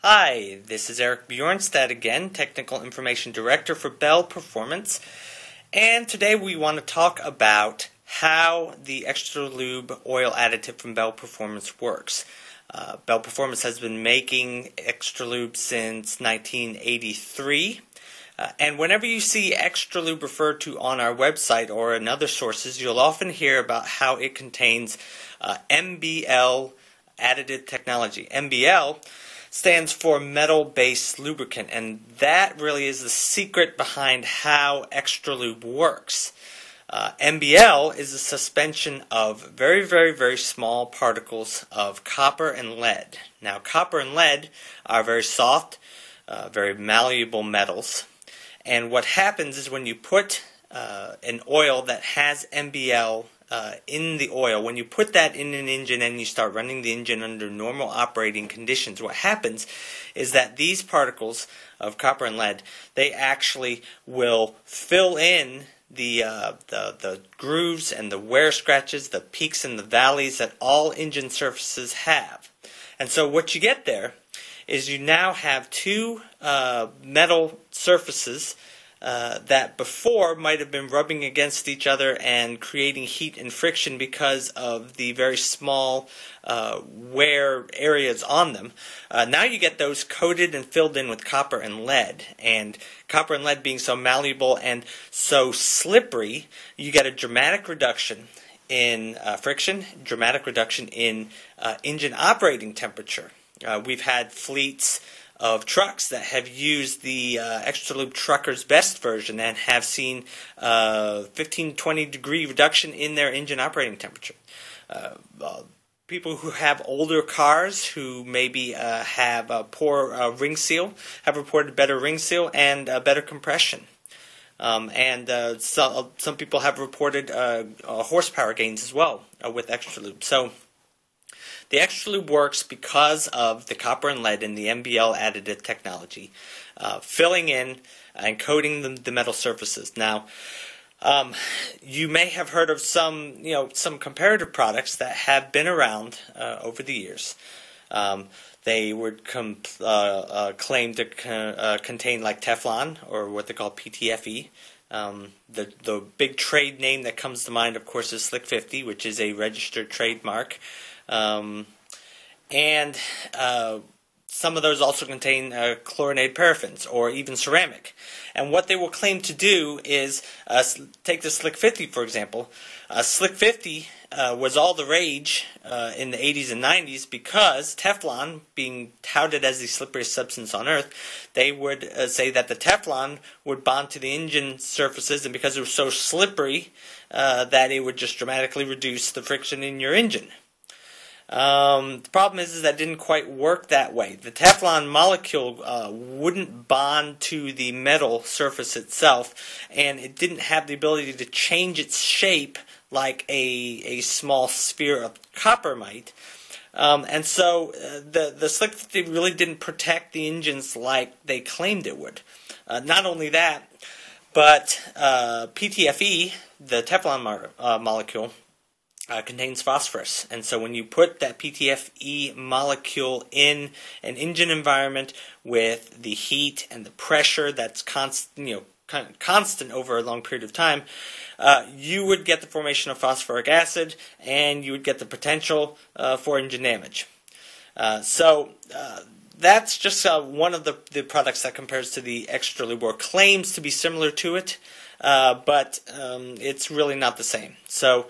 Hi, this is Eric Bjornstad again, Technical Information Director for Bell Performance, and today we want to talk about how the X-tra Lube oil additive from Bell Performance works. Bell Performance has been making X-tra Lube since 1983, and whenever you see X-tra Lube referred to on our website or in other sources, you'll often hear about how it contains MBL additive technology. MBL stands for metal-based lubricant, and that really is the secret behind how X-tra Lube works. MBL is a suspension of very small particles of copper and lead. Now, copper and lead are very soft, very malleable metals, and what happens is when you put an oil that has MBL in the oil, when you put that in an engine and you start running the engine under normal operating conditions, what happens is that these particles of copper and lead, they actually will fill in the grooves and the wear scratches, the peaks and the valleys that all engine surfaces have. And so what you get there is you now have two metal surfaces that before might have been rubbing against each other and creating heat and friction because of the very small wear areas on them. Now you get those coated and filled in with copper and lead. And copper and lead being so malleable and so slippery, you get a dramatic reduction in friction, dramatic reduction in engine operating temperature. We've had fleets of trucks that have used the X-tra Lube Trucker's Best version and have seen 15-20 degree reduction in their engine operating temperature. People who have older cars who maybe have a poor ring seal have reported better ring seal and better compression. Some people have reported horsepower gains as well with X-tra Lube. So the X-tra Lube works because of the copper and lead and the MBL additive technology, filling in and coating the metal surfaces. Now, you may have heard of some comparative products that have been around over the years. They would claim to contain like Teflon or what they call PTFE. The big trade name that comes to mind, of course, is Slick 50, which is a registered trademark. Some of those also contain chlorinated paraffins or even ceramic. And what they will claim to do is, take the Slick 50 for example. Slick 50 was all the rage in the 80s and 90s because Teflon, being touted as the slipperiest substance on earth, they would say that the Teflon would bond to the engine surfaces, and because it was so slippery that it would just dramatically reduce the friction in your engine. The problem is that it didn't quite work that way. The Teflon molecule wouldn't bond to the metal surface itself, and it didn't have the ability to change its shape like a small sphere of copper might. And so the Slick 50 really didn't protect the engines like they claimed it would. Not only that, but PTFE, the Teflon molecule, contains phosphorus, and so when you put that PTFE molecule in an engine environment with the heat and the pressure that's constant over a long period of time, you would get the formation of phosphoric acid, and you would get the potential for engine damage. That's just one of the products that compares to the X-tra Lube, or claims to be similar to it, but it's really not the same. So,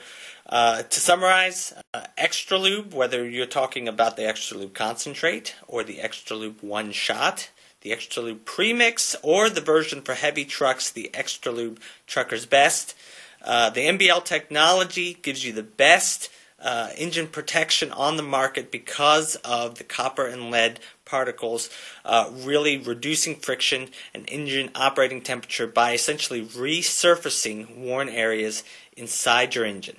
to summarize, X-tra Lube, whether you're talking about the X-tra Lube concentrate or the X-tra Lube one shot, the X-tra Lube premix, or the version for heavy trucks, the X-tra Lube Trucker's Best, the MBL technology gives you the best engine protection on the market because of the copper and lead particles really reducing friction and engine operating temperature by essentially resurfacing worn areas inside your engine.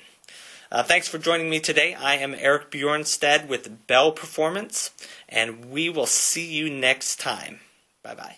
Thanks for joining me today. I am Eric Bjornstad with Bell Performance, and we will see you next time. Bye-bye.